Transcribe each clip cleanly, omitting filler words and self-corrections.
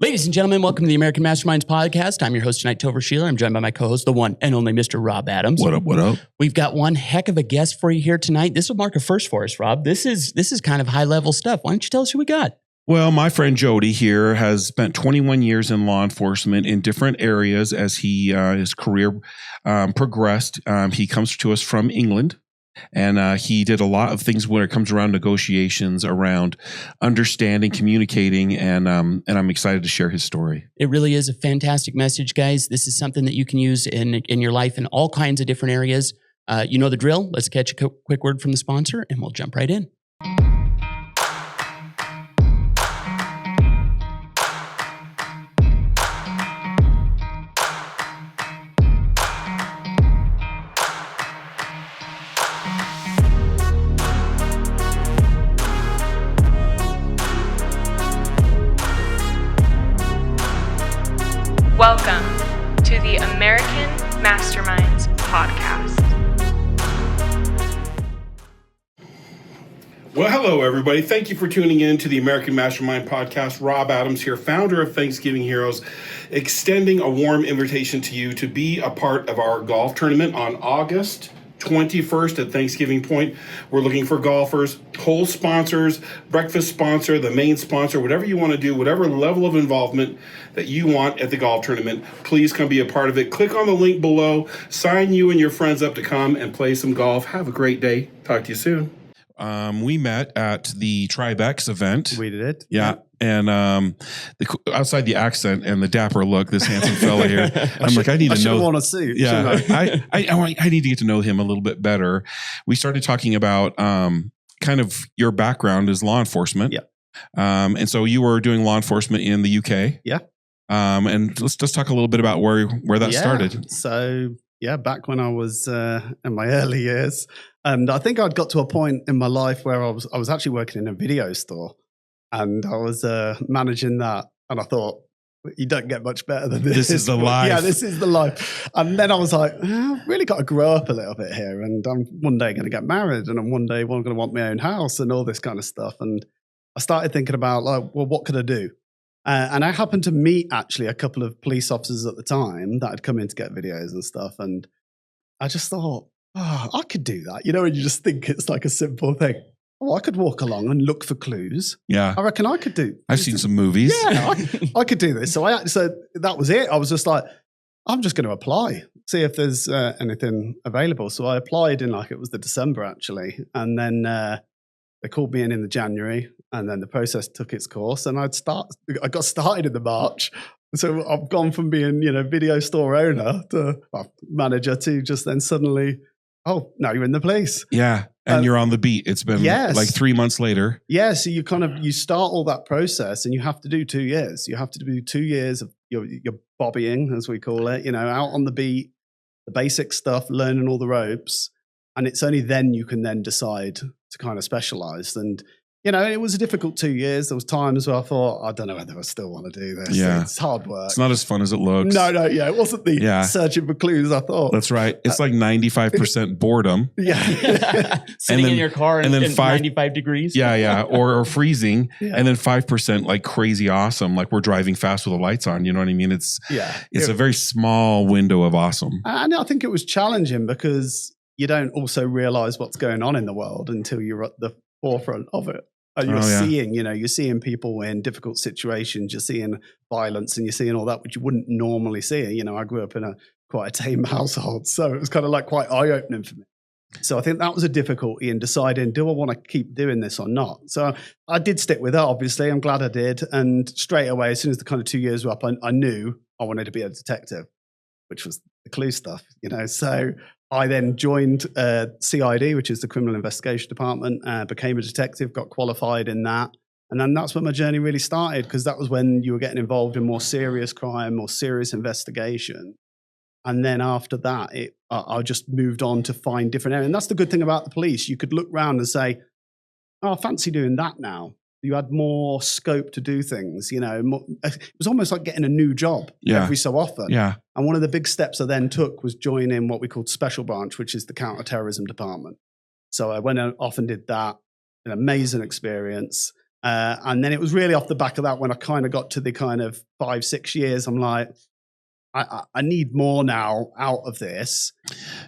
Ladies and gentlemen, welcome to the American Masterminds podcast. I'm your host tonight, Topher Sheeler. I'm joined by my co-host, the one and only Mr. Rob Adams. What up, what up? We've got one heck of a guest for you here tonight. This will mark a first for us, Rob. This is kind of high-level stuff. Why don't you tell us who we got? Well, my friend Jody here has spent 21 years in law enforcement in different areas as his career progressed. He comes to us from England. And he did a lot of things when it comes around negotiations, around understanding, communicating, and I'm excited to share his story. It really is a fantastic message, guys. This is something that you can use in your life in all kinds of different areas. You know the drill. Let's catch a quick word from the sponsor, and we'll jump right in. Welcome to the American Masterminds podcast. Well, hello, everybody. Thank you for tuning in to the American Mastermind podcast. Rob Adams here, founder of Thanksgiving Heroes, extending a warm invitation to you to be a part of our golf tournament on August 21st at Thanksgiving Point. We're looking for golfers, whole sponsors, breakfast sponsor, the main sponsor, whatever you want to do, whatever level of involvement that you want at the golf tournament, please come be a part of it. Click on the link below, sign you and your friends up to come and play some golf. Have a great day. Talk to you soon. We met at the Tribe X event. We did. Yeah. And outside the accent and the dapper look, this handsome fella here, I need to know. Want to see. Yeah, I need to get to know him a little bit better. We started talking about kind of your background as law enforcement. Yeah. And so you were doing law enforcement in the UK. Yeah. And let's just talk a little bit about where that started. So back when I was in my early years, and I think I'd got to a point in my life where I was actually working in a video store. And I was managing that, and I thought, you don't get much better than this. This is the life. Yeah, this is the life. And then I was like, I've really got to grow up a little bit here, and I'm one day going to get married, and I'm one day going to want my own house and all this kind of stuff. And I started thinking about, what could I do? And I happened to meet actually a couple of police officers at the time that had come in to get videos and stuff. And I just thought, I could do that. You know, and you just think it's like a simple thing. I could walk along and look for clues. Yeah. I reckon I could do. I've seen some movies. Yeah, I could do this. So that was it. I was just like, I'm just going to apply, see if there's anything available. So I applied in it was the December actually. And then they called me in the January, and then the process took its course, and I got started in the March. So I've gone from being, video store owner to manager to just then suddenly, now you're in the police. Yeah. And you're on the beat. It's been like 3 months later. Yeah. So you start all that process, and you have to do 2 years. You have to do 2 years of your bobbying, as we call it, out on the beat, the basic stuff, learning all the ropes. And it's only then you can then decide to kind of specialize. And, it was a difficult 2 years. There was times where I thought, I don't know whether I still want to do this. Yeah. It's hard work. It's not as fun as it looks. No. Yeah. It wasn't the searching for clues, I thought. That's right. It's like 95% boredom. Yeah. Sitting in your car in 95 degrees. Yeah. Or freezing. Yeah. And then 5% like crazy awesome. Like we're driving fast with the lights on. You know what I mean? It's a very small window of awesome. And I think it was challenging because you don't also realize what's going on in the world until you're at the forefront of it. And you're seeing people in difficult situations, you're seeing violence, and you're seeing all that, which you wouldn't normally see. I grew up in quite a tame household, so it was kind of like quite eye-opening for me. So I think that was a difficulty in deciding, do I want to keep doing this or not? So I did stick with it, obviously. I'm glad I did. And straight away, as soon as the kind of 2 years were up, I knew I wanted to be a detective, which was the clue stuff, So I then joined CID, which is the Criminal Investigation Department, became a detective, got qualified in that. And then that's when my journey really started, because that was when you were getting involved in more serious crime, more serious investigation. And then after that, I just moved on to find different areas. And that's the good thing about the police. You could look around and say, I fancy doing that now. You had more scope to do things, it was almost like getting a new job every so often. Yeah. And one of the big steps I then took was joining what we called Special Branch, which is the counter-terrorism department. So I went off and did that, an amazing experience. And then it was really off the back of that when I kind of got to the kind of 5-6 years, I'm like, I need more now out of this.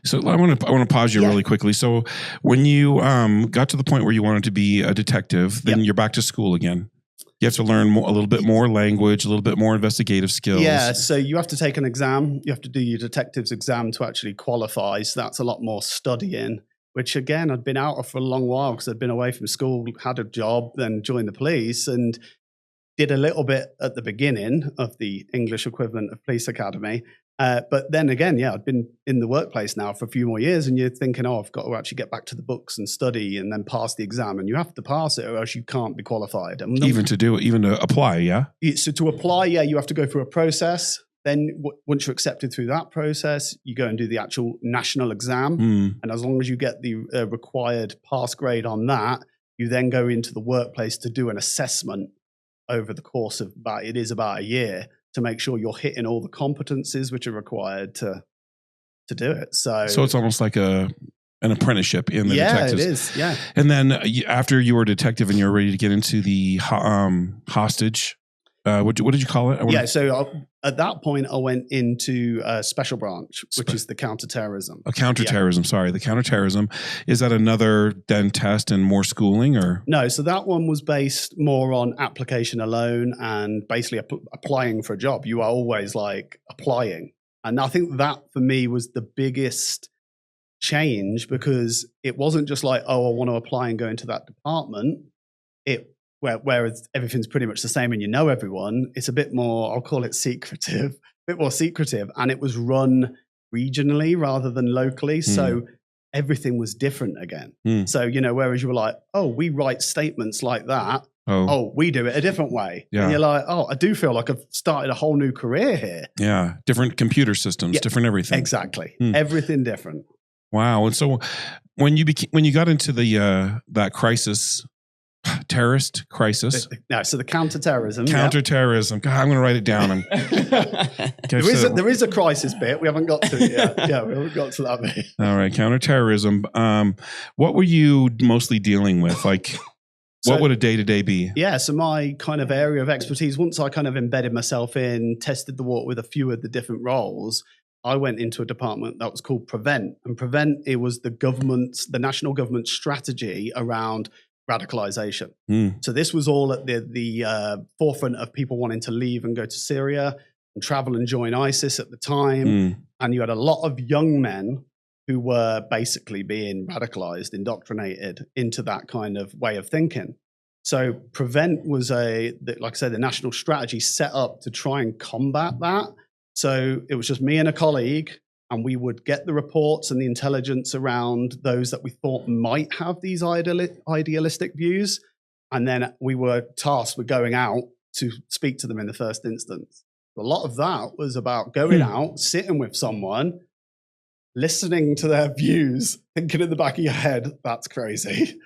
So I want to pause you really quickly. So when you got to the point where you wanted to be a detective, then you're back to school again. You have to learn a little bit more language, a little bit more investigative skills. Yeah, so you have to take an exam. You have to do your detective's exam to actually qualify. So that's a lot more studying, which again, I'd been out of for a long while because I'd been away from school, had a job, then joined the police and did a little bit at the beginning of the English equivalent of police academy. But then again, I'd been in the workplace now for a few more years and you're thinking, I've got to actually get back to the books and study and then pass the exam. And you have to pass it or else you can't be qualified. Even to apply, yeah? So to apply, you have to go through a process. Then once you're accepted through that process, you go and do the actual national exam. And as long as you get the required pass grade on that, you then go into the workplace to do an assessment over the course of about a year to make sure you're hitting all the competencies which are required to do it. So it's almost like an apprenticeship in the detectives. Yeah, it is. Yeah. And then after you were a detective and you're ready to get into the hostage, what did you call it? So at that point, I went into a special branch, which is the counterterrorism. Counterterrorism, sorry. The counterterrorism. Is that another then test and more schooling or? No, so that one was based more on application alone and basically applying for a job. You are always like applying. And I think that for me was the biggest change because it wasn't just like, I want to apply and go into that department. Whereas everything's pretty much the same and you know everyone, it's a bit more, I'll call it secretive, and it was run regionally rather than locally. So everything was different again. So, whereas you were like, we write statements like that. We do it a different way. Yeah. And you're like, I do feel like I've started a whole new career here. Yeah. Different computer systems, different everything. Exactly. Everything different. Wow. And so when you got into that terrorist crisis. No, so the counterterrorism. Counterterrorism. God, I'm going to write it down. There is a crisis bit. We haven't got to it yet. Yeah, we haven't got to that bit. All right, counterterrorism. What were you mostly dealing with? Like, what would a day-to-day be? Yeah, so my kind of area of expertise, once I kind of embedded myself in, tested the water with a few of the different roles, I went into a department that was called Prevent. And Prevent, it was the national government strategy around radicalization. So this was all at the forefront of people wanting to leave and go to Syria and travel and join ISIS at the time. And you had a lot of young men who were basically being radicalized, indoctrinated into that kind of way of thinking. So Prevent was like I said, the national strategy set up to try and combat that. So it was just me and a colleague, and we would get the reports and the intelligence around those that we thought might have these idealistic views. And then we were tasked with going out to speak to them in the first instance. A lot of that was about going out, sitting with someone, listening to their views, thinking in the back of your head, that's crazy.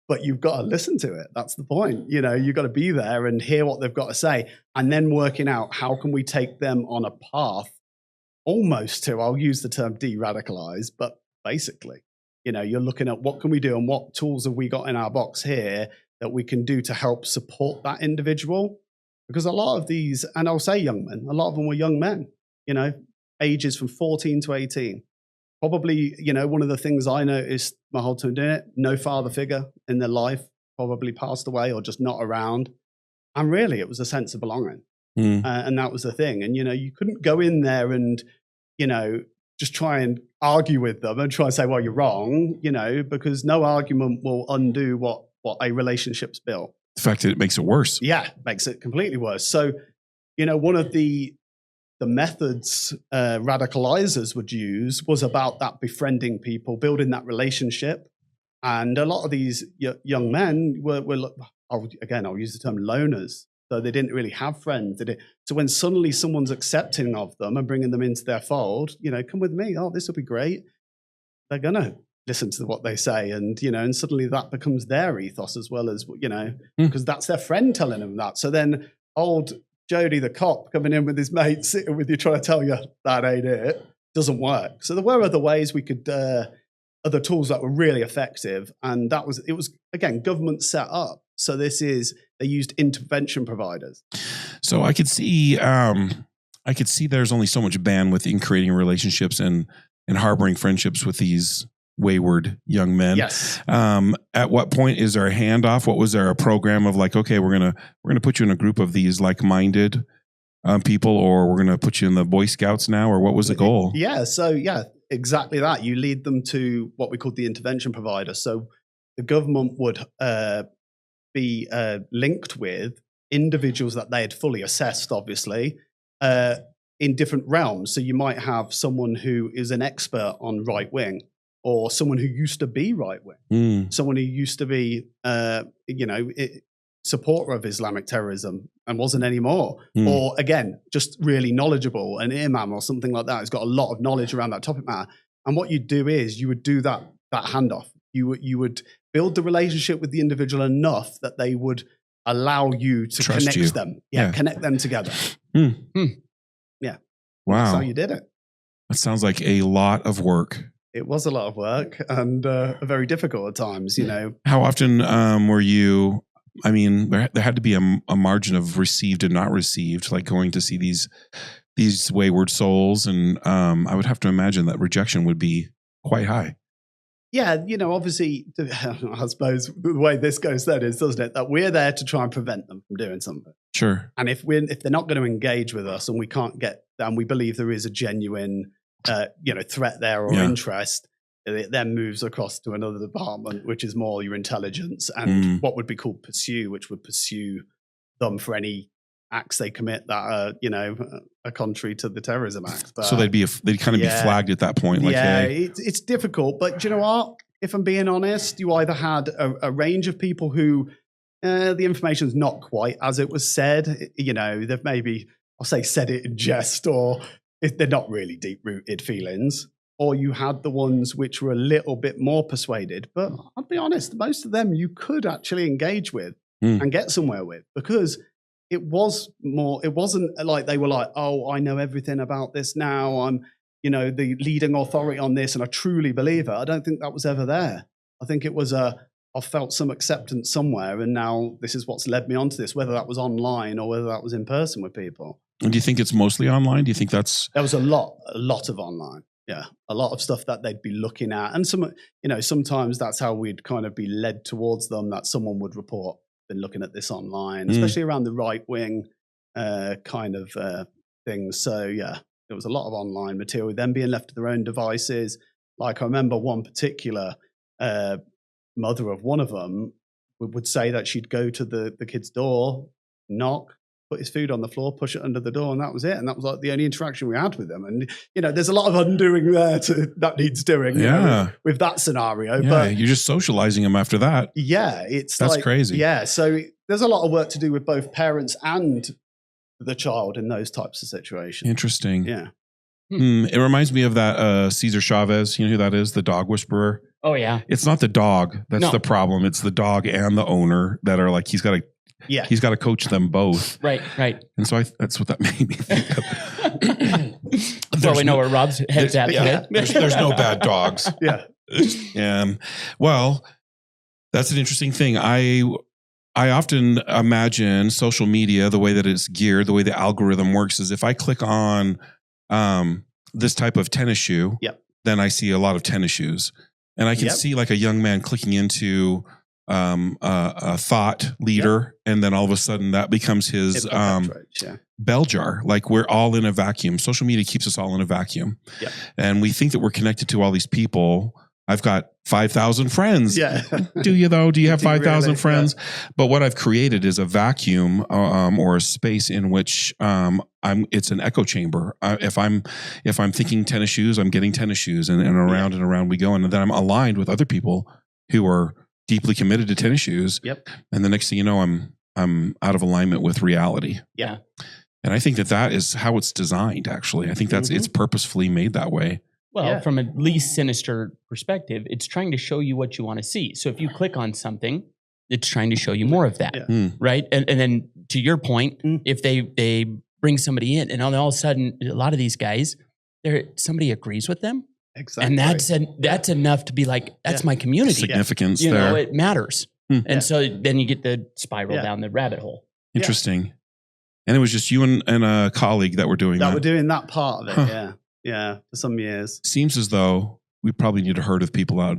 But you've got to listen to it. That's the point. You've got to be there and hear what they've got to say. And then working out how can we take them on a path almost to, I'll use the term de-radicalize, but basically, you're looking at what can we do and what tools have we got in our box here that we can do to help support that individual. Because a lot of these, and I'll say young men, a lot of them were young men, ages from 14 to 18. Probably, one of the things I noticed my whole time doing it, no father figure in their life, probably passed away or just not around. And really, it was a sense of belonging. And that was the thing. And, you couldn't go in there and, just try and argue with them and try and say, well, you're wrong, because no argument will undo what a relationship's built. The fact that it makes it worse. Yeah, makes it completely worse. So, one of the methods radicalizers would use was about that befriending people, building that relationship. And a lot of these young men were I'll use the term loners. So they didn't really have friends. So when suddenly someone's accepting of them and bringing them into their fold, come with me. Oh, this will be great. They're going to listen to what they say. And, and suddenly that becomes their ethos as well as, because that's their friend telling them that. So then old Jody, the cop, coming in with his mate, sitting with you, trying to tell you that ain't it, doesn't work. So there were other ways we could, other tools that were really effective. And it was, again, government set up. So they used intervention providers. So I could see there's only so much bandwidth in creating relationships and harboring friendships with these wayward young men. Yes. At what point is there a handoff? What was there a program of like, okay, we're gonna put you in a group of these like-minded people, or we're gonna put you in the Boy Scouts now, or what was the goal? Yeah. So yeah, exactly that. You lead them to what we call the intervention provider. So the government would be linked with individuals that they had fully assessed, obviously, in different realms. So you might have someone who is an expert on right wing, or someone who used to be right wing, someone who used to be, supporter of Islamic terrorism and wasn't anymore, or again, just really knowledgeable, an imam or something like that. Who's got a lot of knowledge around that topic matter. And what you'd do is you would do that handoff. You would build the relationship with the individual enough that they would allow you to connect them. Yeah, connect them together. Yeah. Wow. That's how you did it. That sounds like a lot of work. It was a lot of work and very difficult at times, How often were you, I mean, there had to be a margin of received and not received, like going to see these wayward souls. And I would have to imagine that rejection would be quite high. Yeah, obviously, I suppose the way this goes then is, doesn't it, that we're there to try and prevent them from doing something. Sure. And if they're not going to engage with us, and we can't get, and we believe there is a genuine, threat there or interest, it then moves across to another department, which is more your intelligence and what would be called pursue, which would pursue them for any acts they commit that are contrary to the terrorism act. But, so they'd kind of be flagged at that point. Like, hey. It's difficult, but you know what? If I'm being honest, you either had a range of people who the information's not quite as it was said. They've maybe, I'll say, said it in jest, or if they're not really deep-rooted feelings. Or you had the ones which were a little bit more persuaded. But I'll be honest, most of them you could actually engage with and get somewhere with, because it wasn't like they were like, oh, I know everything about this now. I'm, the leading authority on this, and I truly believe it. I don't think that was ever there. I think it was I felt some acceptance somewhere, and now this is what's led me onto this, whether that was online or whether that was in person with people. And do you think it's mostly online? Do you think there was a lot of online? Yeah, a lot of stuff that they'd be looking at, and sometimes that's how we'd kind of be led towards them, that someone would report, been looking at this online, especially around the right wing kind of things. So yeah, there was a lot of online material, them being left to their own devices. Like I remember one particular mother of one of them would say that she'd go to the kid's door, knock, put his food on the floor, push it under the door, and that was it. And that was like the only interaction we had with them. And there's a lot of undoing there that needs doing. With that scenario. Yeah, but you're just socializing them after that. Yeah, that's crazy. Yeah, so there's a lot of work to do with both parents and the child in those types of situations. Interesting. Yeah. It reminds me of that Cesar Chavez. You know who that is? The dog whisperer. Oh yeah. It's not the dog that's the problem. It's the dog and the owner that are like, he's got to coach them both. Right. And so that's what that made me think of. Well, we know where Rob's head's at. Yeah, there's no bad dogs. Yeah. Well, that's an interesting thing. I often imagine social media, the way that it's geared, the way the algorithm works, is if I click on this type of tennis shoe, then I see a lot of tennis shoes. And I can see like a young man clicking into a thought leader, and then all of a sudden that becomes his bell jar. Like we're all in a vacuum. Social media keeps us all in a vacuum. And we think that we're connected to all these people. I've got 5,000 friends. Yeah. Do you though? Do you have 5,000 really? friends? Yeah. But what I've created is a vacuum or a space in which it's an echo chamber. If I'm thinking tennis shoes, I'm getting tennis shoes, and around and around we go. And then I'm aligned with other people who are deeply committed to tennis shoes. And the next thing you know, I'm out of alignment with reality. Yeah. And I think that is how it's designed, actually. I think it's purposefully made that way. Well, from a least sinister perspective, it's trying to show you what you want to see. So if you click on something, it's trying to show you more of that, right? And then to your point, if they bring somebody in, and all of a sudden, a lot of these guys, somebody agrees with them. Exactly. And that's enough to be like, that's my community. Significance there. It matters. And so then you get the spiral down the rabbit hole. Interesting. And it was just you and a colleague that were doing that. We're doing that part of it, yeah, for some years. Seems as though we probably need a herd of people out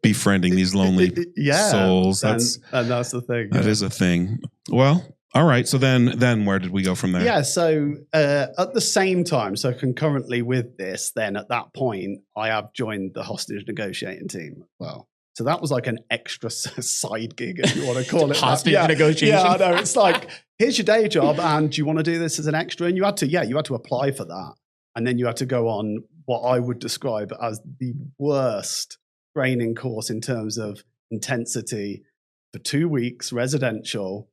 befriending these lonely souls. And that's the thing. That is a thing. Well, all right. So then where did we go from there? Yeah. So at the same time, so concurrently with this, then at that point, I have joined the hostage negotiating team as well. So that was like an extra side gig, if you want to call it. Hostage negotiation. Yeah, I know. It's like, here's your day job, and do you want to do this as an extra? And you had to apply for that. And then you had to go on what I would describe as the worst training course in terms of intensity for 2 weeks, residential,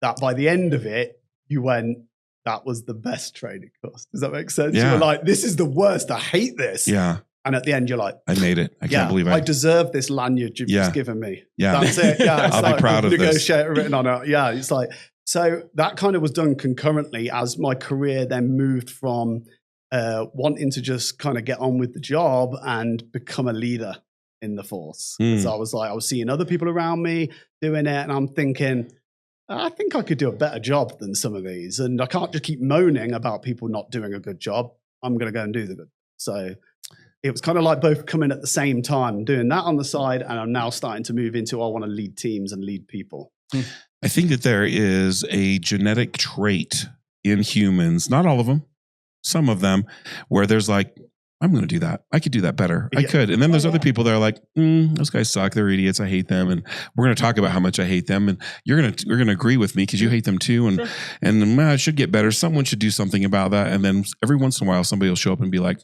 that by the end of it, you went, that was the best training course. Does that make sense? Yeah. You were like, this is the worst. I hate this. Yeah. And at the end, you're like, I made it. I can't believe I deserve this lanyard you've just given me. Yeah. That's it. Yeah. It's I'll be proud of this. Negotiator written on it. Yeah. It's like, so that kind of was done concurrently as my career then moved from wanting to just kind of get on with the job and become a leader in the force. So I was seeing other people around me doing it, and I'm thinking, I think I could do a better job than some of these. And I can't just keep moaning about people not doing a good job. I'm going to go and do the good. So it was kind of like both coming at the same time, doing that on the side, and I'm now starting to move into, I want to lead teams and lead people. I think that there is a genetic trait in humans, not all of them, some of them, where there's like, I'm going to do that. I could do that better. I could. And then there's other people that are like, those guys suck. They're idiots. I hate them. And we're going to talk about how much I hate them. And you're going to agree with me because you hate them too. And it should get better. Someone should do something about that. And then every once in a while, somebody will show up and be like,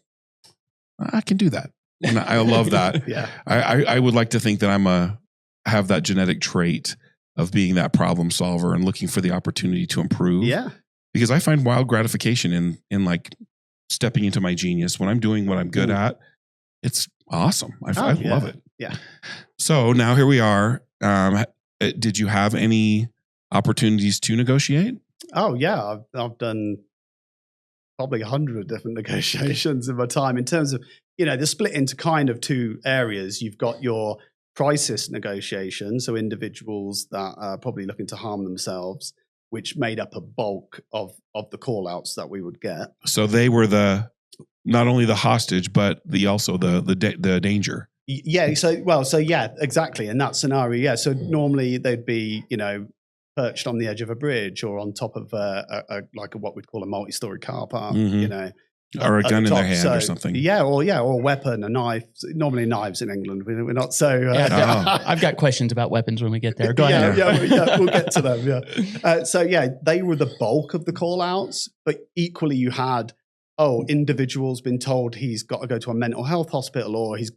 I can do that. And I love that. I would like to think that have that genetic trait of being that problem solver and looking for the opportunity to improve. Yeah. Because I find wild gratification in like stepping into my genius when I'm doing what I'm good at. It's awesome. I love it. Yeah. So now here we are. Did you have any opportunities to negotiate? Oh yeah. I've done probably 100 different negotiations in my time in terms of, they're split into kind of two areas. You've got your crisis negotiations, so individuals that are probably looking to harm themselves, which made up a bulk of the call outs that we would get. So they were not only the hostage, but also the danger. Yeah. So yeah, exactly. In that scenario. Yeah. So normally they'd be, perched on the edge of a bridge or on top of what we'd call a multi-story car park, or a gun in their hand or something. Yeah, or a weapon, a knife. Normally knives in England. We're not so. I've got questions about weapons when we get there. Go ahead. We'll get to them. Yeah. They were the bulk of the call outs, but equally you had, individuals been told he's got to go to a mental health hospital, or he's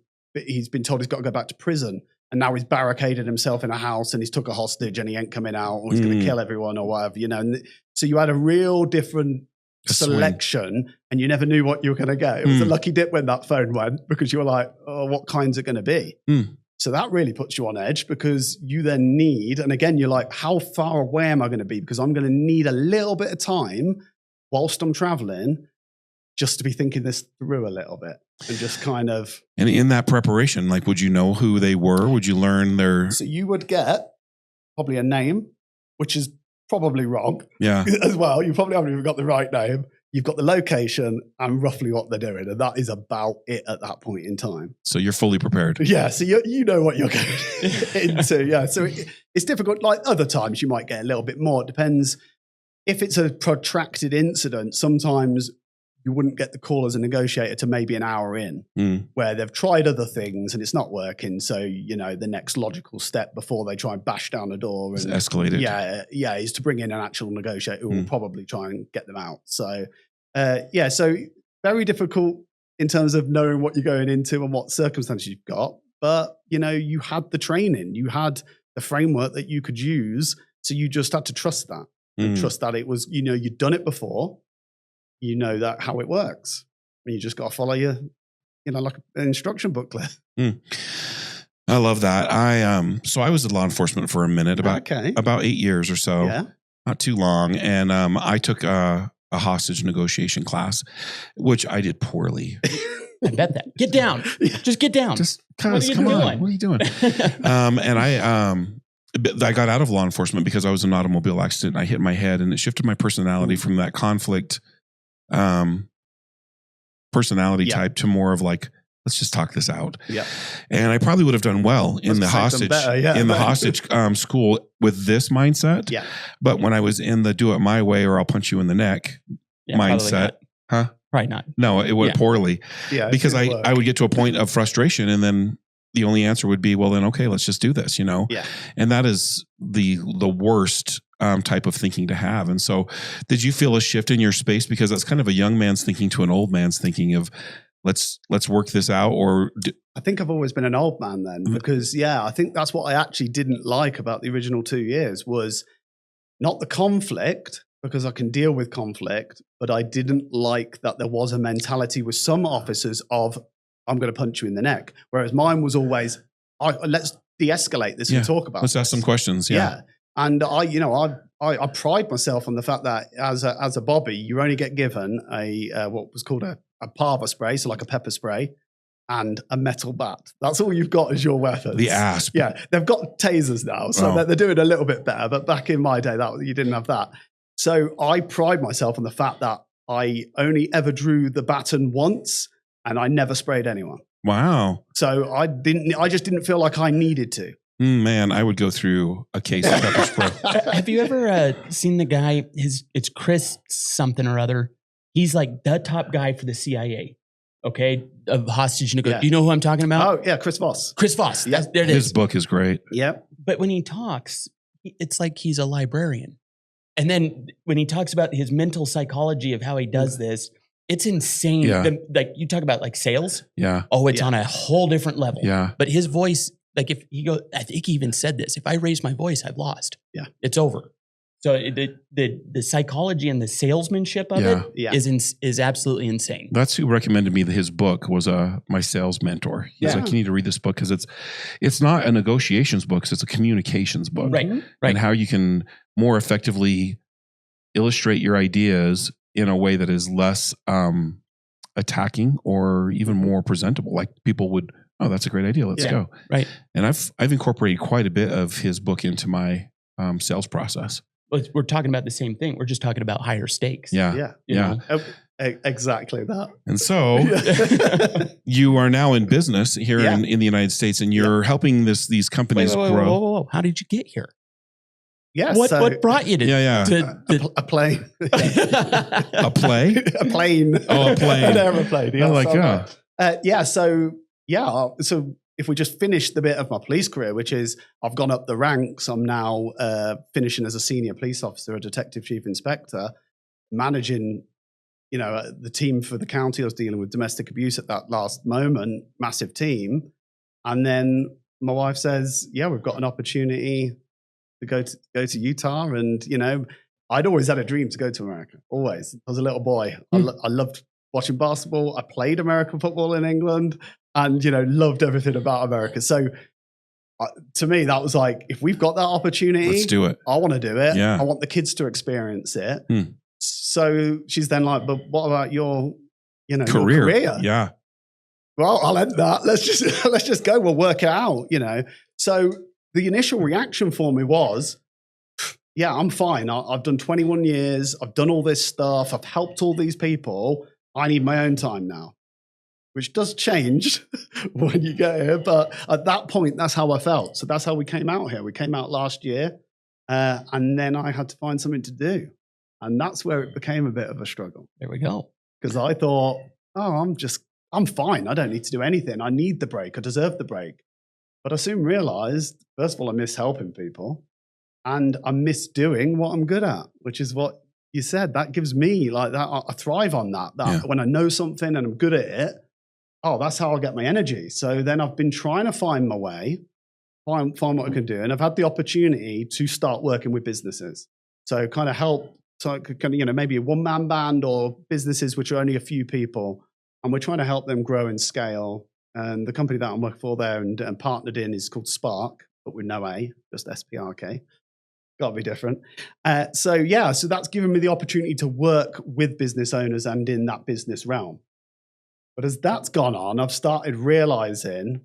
been told he's got to go back to prison. And now he's barricaded himself in a house and he's took a hostage and he ain't coming out, or he's going to kill everyone or whatever, And so you had a real different selection, and you never knew what you were going to get. It was a lucky dip when that phone went, because you were like, what kind's it going to be? So that really puts you on edge, because you then need, and again, you're like, how far away am I going to be? Because I'm going to need a little bit of time whilst I'm traveling just to be thinking this through a little bit. And just kind of... And in that preparation, like, would you know who they were? Would you learn their... So you would get probably a name, which is probably wrong. Yeah. As well. You probably haven't even got the right name. You've got the location and roughly what they're doing. And that is about it at that point in time. So you're fully prepared. Yeah. So you know what you're going into. Yeah. So it's difficult. Like other times you might get a little bit more. It depends. If it's a protracted incident, sometimes you wouldn't get the call as a negotiator to maybe an hour in, where they've tried other things and it's not working. So, the next logical step before they try and bash down the door and escalated. Yeah, is to bring in an actual negotiator who will probably try and get them out. So, so very difficult in terms of knowing what you're going into and what circumstances you've got. But, you had the training, you had the framework that you could use. So you just had to trust that and trust that it was, you'd done it before. You know that how it works. You just got to follow your, like an instruction booklet. I love that. So I was in law enforcement for a minute, about 8 years or so, not too long. And I took a hostage negotiation class, which I did poorly. I bet that. Get down. Just get down. Just come on. What are you doing? And I got out of law enforcement because I was in an automobile accident. I hit my head, and it shifted my personality from that conflict personality type to more of like, let's just talk this out. Yeah. And I probably would have done well in the hostage school with this mindset. Yeah. But when I was in the do it my way or I'll punch you in the neck mindset, Probably not. No, it went poorly. Yeah. Because I would get to a point of frustration, and then the only answer would be, well, then, okay, let's just do this, Yeah. And that is the worst type of thinking to have. And so did you feel a shift in your space? Because that's kind of a young man's thinking to an old man's thinking of, let's work this out. I think I've always been an old man then, because I think that's what I actually didn't like about the original 2 years was not the conflict, because I can deal with conflict, but I didn't like that there was a mentality with some officers of, I'm going to punch you in the neck. Whereas mine was always, let's de-escalate this and talk about Let's ask some questions. Yeah. And I pride myself on the fact that as a Bobby, you only get given a what was called a parva spray, so like a pepper spray, and a metal bat. That's all you've got as your weapons. The asp. Yeah, they've got tasers now, so they're doing a little bit better. But back in my day, you didn't have that. So I pride myself on the fact that I only ever drew the baton once, and I never sprayed anyone. Wow. So I just didn't feel like I needed to. Man, I would go through a case of pepper spray. Have you ever seen the guy? It's Chris something or other. He's like the top guy for the CIA. Okay, of hostage negotiation. Do you know who I'm talking about? Oh yeah, Chris Voss. Chris Voss. Yeah. There it is. His book is great. Yep. But when he talks, it's like he's a librarian. And then when he talks about his mental psychology of how he does this, it's insane. Yeah. Like you talk about like sales. Yeah. Oh, it's on a whole different level. Yeah. But his voice, like if he goes, I think he even said this, if I raise my voice, I've lost. Yeah. It's over. So the psychology and the salesmanship of it is absolutely insane. That's who recommended me his book was my sales mentor. He's like, you need to read this book because it's not a negotiations book, it's a communications book. Right. And how you can more effectively illustrate your ideas in a way that is less attacking or even more presentable. Like people would, oh, that's a great idea. Let's go. Right. And I've incorporated quite a bit of his book into my sales process. We're talking about the same thing. We're just talking about higher stakes. Yeah. Exactly that. And so you are now in business here in the United States, and you're helping these companies grow. Whoa. How did you get here? Yeah. What brought you to a plane? A play? A plane. Oh, a plane. An aeroplane. Yeah. So if we just finish the bit of my police career, which is I've gone up the ranks, I'm now finishing as a senior police officer, a detective chief inspector, managing, the team for the county. I was dealing with domestic abuse at that last moment, massive team. And then my wife says, we've got an opportunity to go to Utah. And, I'd always had a dream to go to America, always. I was a little boy. I loved watching basketball. I played American football in England. And, loved everything about America. So to me, that was like, if we've got that opportunity, let's do it. I want to do it. Yeah. I want the kids to experience it. So she's then like, but what about your, career? Your career? Yeah. Well, I'll end that. Let's just go. We'll work it out, So the initial reaction for me was, I'm fine. I've done 21 years. I've done all this stuff. I've helped all these people. I need my own time now. Which does change when you get here. But at that point, that's how I felt. So that's how we came out here. We came out last year, and then I had to find something to do. And that's where it became a bit of a struggle. There we go. Because I thought, I'm fine. I don't need to do anything. I need the break. I deserve the break. But I soon realized, first of all, I miss helping people. And I miss doing what I'm good at, which is what you said. That gives me like that. I thrive on that. When I know something and I'm good at it, that's how I get my energy. So then I've been trying to find my way, find what I can do. And I've had the opportunity to start working with businesses. So kind of help, maybe a one-man band or businesses which are only a few people. And we're trying to help them grow and scale. And the company that I'm working for there and partnered in is called Spark, but with no A, just SPRK. Got to be different. So that's given me the opportunity to work with business owners and in that business realm. But as that's gone on, I've started realizing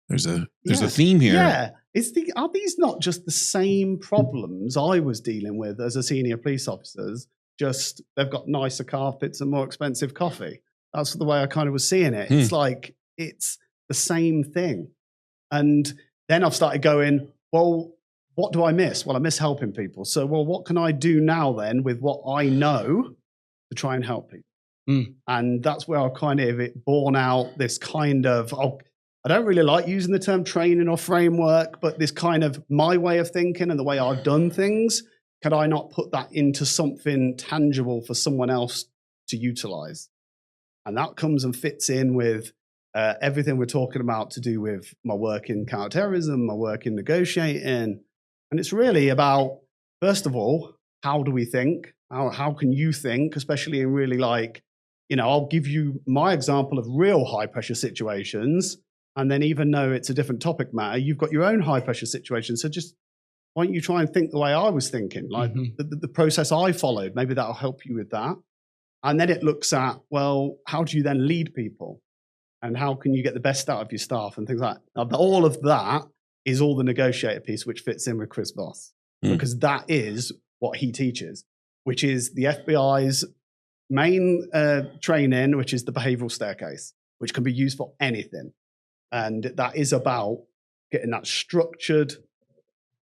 there's a theme here. Yeah, Are these not just the same problems I was dealing with as a senior police officer? Just they've got nicer carpets and more expensive coffee. That's the way I kind of was seeing it. It's like it's the same thing. And then I've started going, well, what do I miss? Well, I miss helping people. So, well, what can I do now then with what I know to try and help people? And that's where I kind of born out this kind of, I don't really like using the term training or framework, but this kind of my way of thinking and the way I've done things, could I not put that into something tangible for someone else to utilize? And that comes and fits in with everything we're talking about to do with my work in counterterrorism, my work in negotiating. And it's really about, first of all, how do we think? How can you think, especially in really like, I'll give you my example of real high pressure situations. And then even though it's a different topic matter, you've got your own high pressure situation. So just why don't you try and think the way I was thinking, like the process I followed, maybe that'll help you with that. And then it looks at, well, how do you then lead people? And how can you get the best out of your staff and things like that? Now, all of that is all the negotiator piece, which fits in with Chris Voss, because that is what he teaches, which is the FBI's main training, which is the behavioral staircase, which can be used for anything. And that is about getting that structured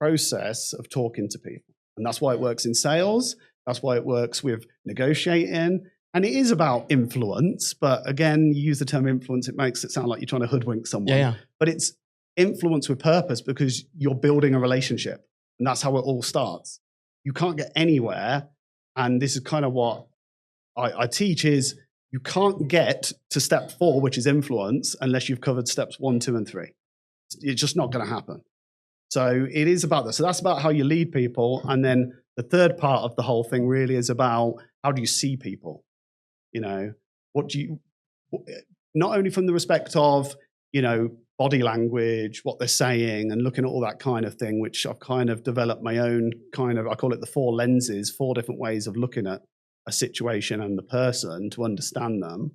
process of talking to people. And that's why it works in sales. That's why it works with negotiating. And it is about influence. But again, you use the term influence, it makes it sound like you're trying to hoodwink someone. Yeah. But it's influence with purpose because you're building a relationship. And that's how it all starts. You can't get anywhere. And this is kind of what I teach is you can't get to step 4, which is influence, unless you've covered steps 1, 2, and 3. It's just not going to happen. So it is about that. So that's about how you lead people. And then the third part of the whole thing really is about how do you see people? What do you, not only from the respect of, body language, what they're saying, and looking at all that kind of thing, which I've kind of developed my own kind of, I call it the 4 lenses, 4 different ways of looking at a situation and the person to understand them.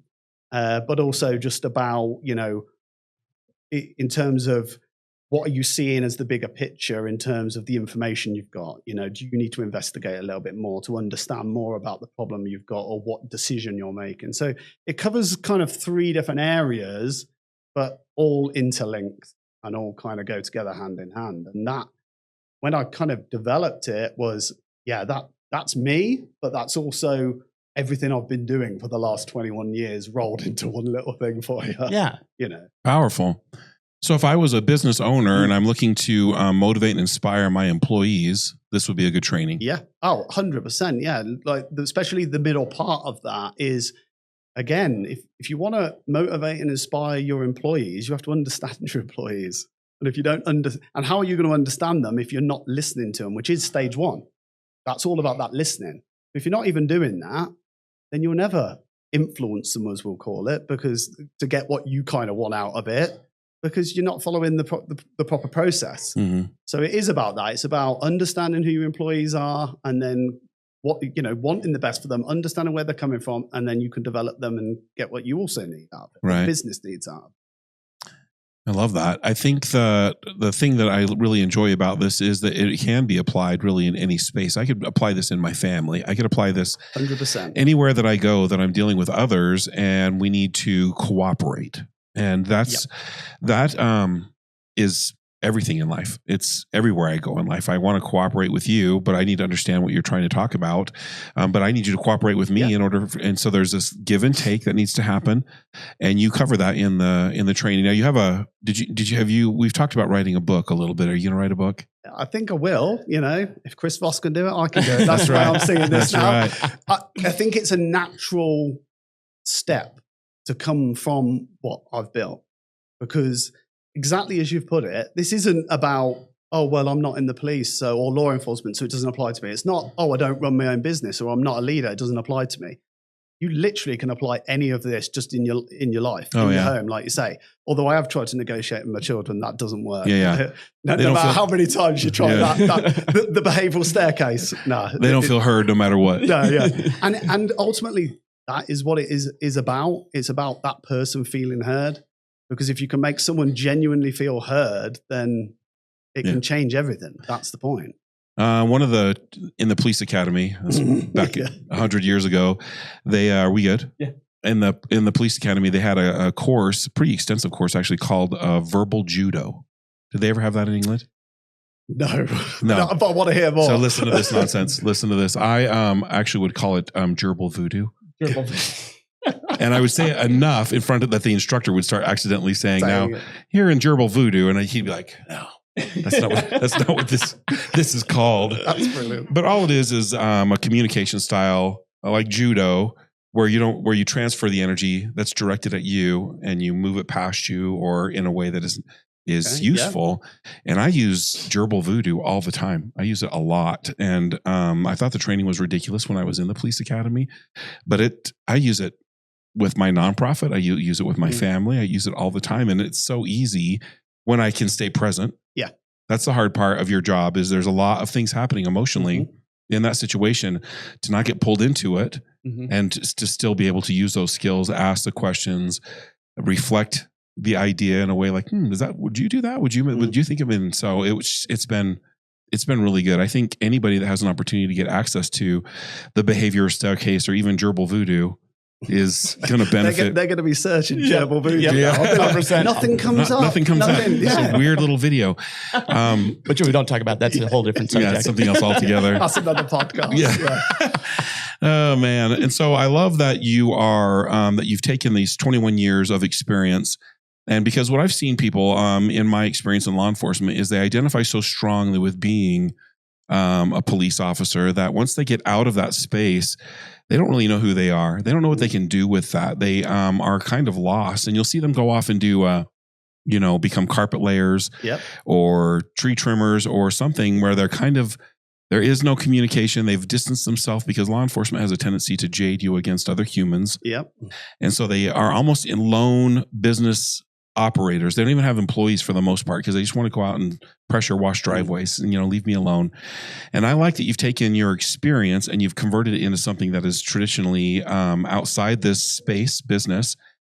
But also just about, in terms of what are you seeing as the bigger picture in terms of the information you've got? Do you need to investigate a little bit more to understand more about the problem you've got or what decision you're making? So it covers kind of 3 different areas, but all interlinked and all kind of go together hand in hand. And that, when I kind of developed it was, that's me, but that's also everything I've been doing for the last 21 years rolled into one little thing for you. Yeah. Powerful. So if I was a business owner and I'm looking to motivate and inspire my employees, this would be a good training. Yeah. Oh, 100%. Yeah. Like especially the middle part of that is, again, if you want to motivate and inspire your employees, you have to understand your employees. And if you don't and how are you going to understand them if you're not listening to them, which is stage 1? That's all about that listening. If you're not even doing that, then you'll never influence them, as we'll call it, because to get what you kind of want out of it, because you're not following the proper process. So it is about that. It's about understanding who your employees are, and then wanting the best for them, understanding where they're coming from, and then you can develop them and get what you also need out of it. Right. Business needs out of it. I love that. I think the thing that I really enjoy about this is that it can be applied really in any space. I could apply this in my family. I could apply this 100% anywhere that I go that I'm dealing with others, and we need to cooperate. And that is everything in life. It's everywhere I go in life. I want to cooperate with you, but I need to understand what you're trying to talk about. But I need you to cooperate with me in order. And so there's this give and take that needs to happen. And you cover that in the training. Now you have we've talked about writing a book a little bit. Are you going to write a book? I think I will. If Chris Voss can do it, I can do it. That's why I'm saying this now. Right. I think it's a natural step to come from what I've built, because exactly as you've put it, this isn't about, oh, well, I'm not in the police or law enforcement, so it doesn't apply to me. It's not, oh, I don't run my own business or I'm not a leader, it doesn't apply to me. You literally can apply any of this just in your life, in your home, like you say. Although I have tried to negotiate with my children, that doesn't work. Yeah. No matter how many times you try the behavioral staircase. No. They don't feel heard no matter what. No, yeah. And ultimately, that is what it is about. It's about that person feeling heard. Because if you can make someone genuinely feel heard, then It can change everything. That's the point. In the police academy back 100 years ago, they are we good? Yeah. In the police academy, they had a course, pretty extensive course actually, called verbal judo. Did they ever have that in England? No. But I want to hear more. So listen to this nonsense. Listen to this. I actually would call it gerbil voodoo. And I would say it enough in front of that the instructor would start accidentally saying now, here in gerbil voodoo, and he'd be like, no. That's not what this is called. That's brilliant. But all it is a communication style like judo, where you transfer the energy that's directed at you and you move it past you or in a way that is useful. Yeah. And I use gerbil voodoo all the time. I use it a lot. And I thought the training was ridiculous when I was in the police academy, but I use it with my nonprofit. I use it with my family. I use it all the time. And it's so easy when I can stay present. Yeah. That's the hard part of your job is there's a lot of things happening emotionally in that situation to not get pulled into it and to still be able to use those skills, ask the questions, reflect the idea in a way like, would you do that? Would you think of it? And so it's been really good. I think anybody that has an opportunity to get access to the behavior staircase or even gerbil voodoo is going to benefit. They're going to be searching gerbil voodoo. Yeah. 100%. Nothing comes up. Nothing comes up. It's a weird little video. But we don't talk about that. That's a whole different subject. Yeah, something else altogether. That's another podcast. Yeah. Oh man. And so I love that you are, that you've taken these 21 years of experience. And because what I've seen people in my experience in law enforcement is they identify so strongly with being a police officer that once they get out of that space, they don't really know who they are. They don't know what they can do with that. They are kind of lost. And you'll see them go off and do, become carpet layers or tree trimmers or something where there is no communication. They've distanced themselves because law enforcement has a tendency to jade you against other humans. Yep. And so they are almost in lone business operators. They don't even have employees for the most part because they just want to go out and pressure wash driveways and, leave me alone. And I like that you've taken your experience and you've converted it into something that is traditionally outside this space business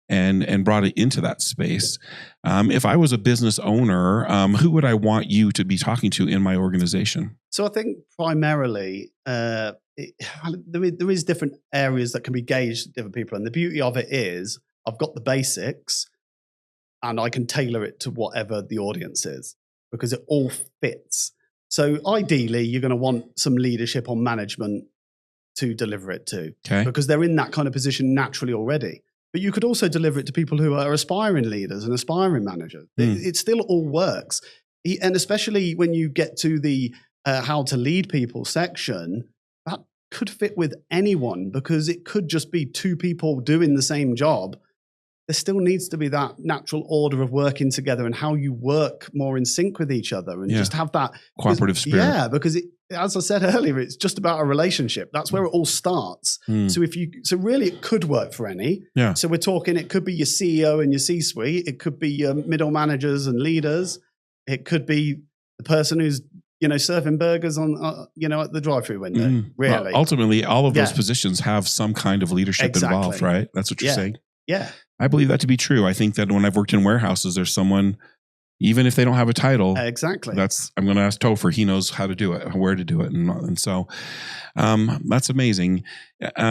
and brought it into that space. If I was a business owner, who would I want you to be talking to in my organization? So I think primarily there is different areas that can be gauged to different people. And the beauty of it is I've got the basics and I can tailor it to whatever the audience is because it all fits. So ideally, you're going to want some leadership or management to deliver it to because they're in that kind of position naturally already. But you could also deliver it to people who are aspiring leaders and aspiring managers. It still all works. And especially when you get to the how to lead people section, that could fit with anyone because it could just be two people doing the same job. There still needs to be that natural order of working together and how you work more in sync with each other and just have that cooperative spirit. Yeah, because as I said earlier, it's just about a relationship. That's where it all starts. So really it could work for any. Yeah. So we're talking, it could be your CEO and your C-suite. It could be your middle managers and leaders. It could be the person who's, serving burgers on, at the drive-through window. Really. Well, ultimately, all of those positions have some kind of leadership involved, right? That's what you're saying. Yeah. I believe that to be true. I think that when I've worked in warehouses, there's someone, even if they don't have a title. Exactly. I'm going to ask Topher. He knows how to do it, where to do it. And so that's amazing.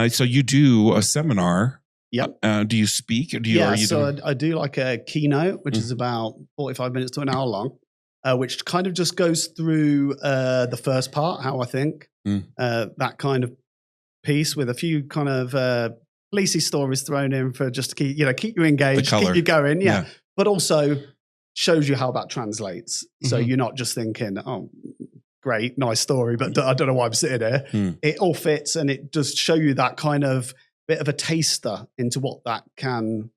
So you do a seminar. Yep. Do you speak? I do like a keynote, which is about 45 minutes to an hour long, which kind of just goes through the first part, how I think, that kind of piece with a few kind of policy stories thrown in for just to keep you engaged, keep you going. Yeah. But also shows you how that translates. So you're not just thinking, oh, great, nice story, but I don't know why I'm sitting here. It all fits and it does show you that kind of bit of a taster into what that can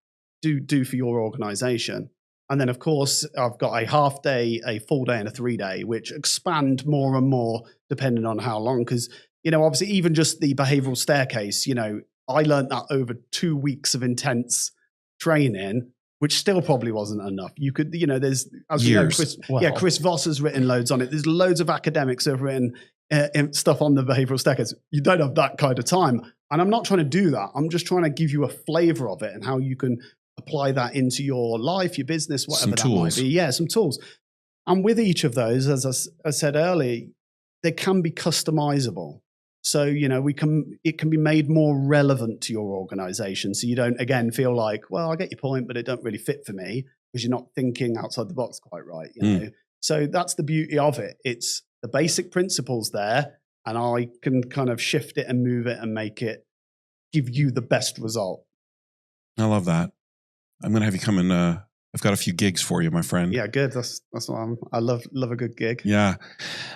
do for your organization. And then, of course, I've got a half day, a full day, and a 3-day, which expand more and more depending on how long. Because, obviously, even just the behavioral staircase, I learned that over 2 weeks of intense training, which still probably wasn't enough. You could, there's, as years. You know, Chris Voss has written loads on it. There's loads of academics who have written stuff on the behavioral staircase. You don't have that kind of time. And I'm not trying to do that. I'm just trying to give you a flavor of it and how you can apply that into your life, your business, whatever that might be. Yeah, some tools. And with each of those, as I said earlier, they can be customizable. So, it can be made more relevant to your organization. So you don't, again, feel like, well, I get your point, but it don't really fit for me because you're not thinking outside the box quite right. You know? So that's the beauty of it. It's the basic principles there, and I can kind of shift it and move it and make it give you the best result. I love that. I'm going to have you come and I've got a few gigs for you, my friend. Yeah, good. That's what I love a good gig. Yeah.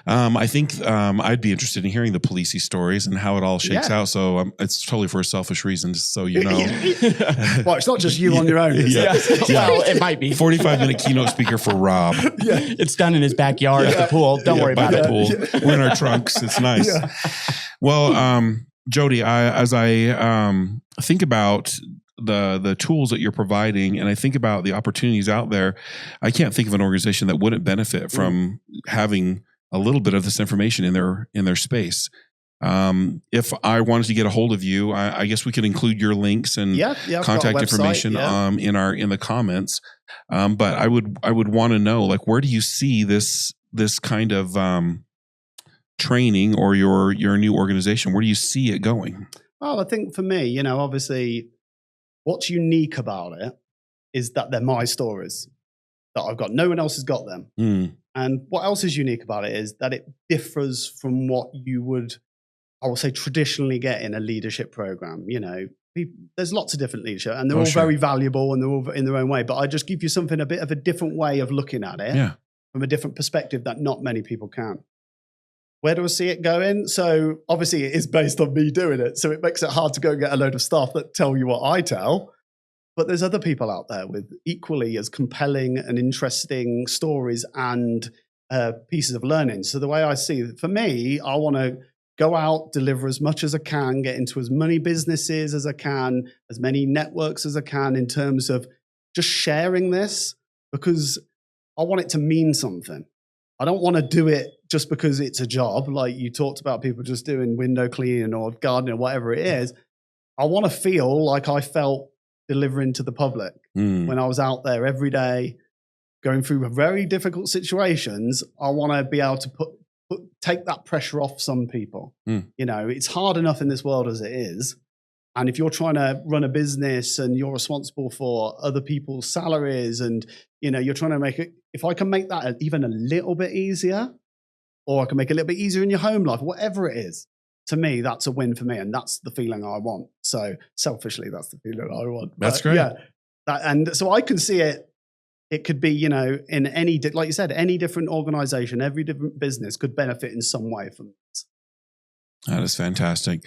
I think I'd be interested in hearing the policey stories and how it all shakes out. So it's totally for a selfish reason, just so you know. Well, it's not just you on your own. Well, it might be. 45-minute keynote speaker for Rob. Yeah. It's done in his backyard at the pool. Don't worry about it. Pool. We're in our trunks. It's nice. Yeah. Well, Jody, as I think about the tools that you're providing, and I think about the opportunities out there, I can't think of an organization that wouldn't benefit from having a little bit of this information in their space. If I wanted to get a hold of you, I guess we could include your links and contact information in the comments. But I would want to know, like, where do you see this kind of training or your new organization? Where do you see it going? Well, I think for me, obviously, what's unique about it is that they're my stories that I've got. No one else has got them. And what else is unique about it is that it differs from what you would, I will say, traditionally get in a leadership program. There's lots of different leadership, and they're all very valuable, and they're all in their own way. But I just give you something a bit of a different way of looking at it from a different perspective that not many people can. Where do I see it going? So obviously it is based on me doing it. So it makes it hard to go and get a load of staff that tell you what I tell. But there's other people out there with equally as compelling and interesting stories and pieces of learning. So the way I see it, for me, I want to go out, deliver as much as I can, get into as many businesses as I can, as many networks as I can in terms of just sharing this, because I want it to mean something. I don't want to do it just because it's a job, like you talked about people just doing window cleaning or gardening or whatever it is. I want to feel like I felt delivering to the public when I was out there every day, going through very difficult situations. I want to be able to take that pressure off some people. It's hard enough in this world as it is. And if you're trying to run a business and you're responsible for other people's salaries and, you're trying to make it, if I can make that even a little bit easier, or I can make it a little bit easier in your home life, whatever it is, to me, that's a win for me. And that's the feeling I want. So selfishly, that's the feeling I want. That's great. Yeah. And so I can see it. It could be, in any, like you said, any different organization, every different business could benefit in some way from this. That is fantastic.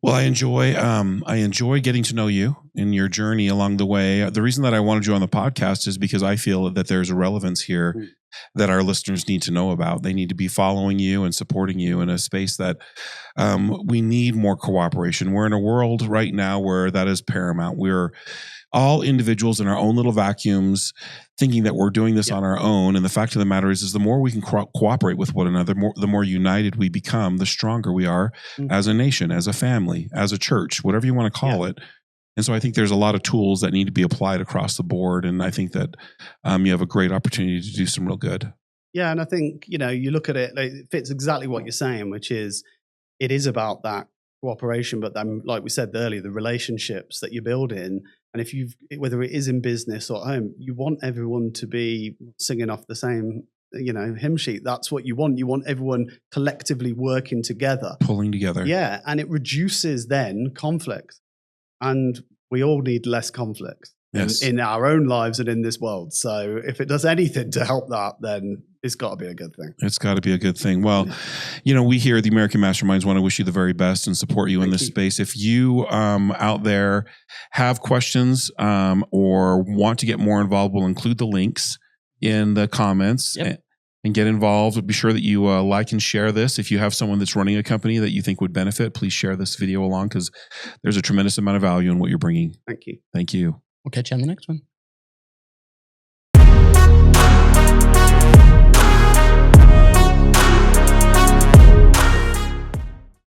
Well, I enjoy getting to know you and your journey along the way. The reason that I wanted you on the podcast is because I feel that there's a relevance here that our listeners need to know about. They need to be following you and supporting you in a space that we need more cooperation. We're in a world right now where that is paramount. We're all individuals in our own little vacuums thinking that we're doing this on our own. And the fact of the matter is the more we can cooperate with one another, the more united we become, the stronger we are as a nation, as a family, as a church, whatever you want to call it. And so I think there's a lot of tools that need to be applied across the board. And I think that you have a great opportunity to do some real good. Yeah. And I think, you look at it, it fits exactly what you're saying, which is it is about that cooperation, but then, like we said earlier, the relationships that you build in. And whether it is in business or at home, you want everyone to be singing off the same, hymn sheet. That's what you want. You want everyone collectively working together. Pulling together. Yeah. And it reduces then conflict. And we all need less conflict in our own lives and in this world. So if it does anything to help that, then it's got to be a good thing. It's got to be a good thing. Well, we here at the American Masterminds want to wish you the very best and support you in this space. If you out there have questions or want to get more involved, we'll include the links in the comments and get involved. Be sure that you like and share this. If you have someone that's running a company that you think would benefit, please share this video along because there's a tremendous amount of value in what you're bringing. Thank you. Thank you. We'll catch you on the next one.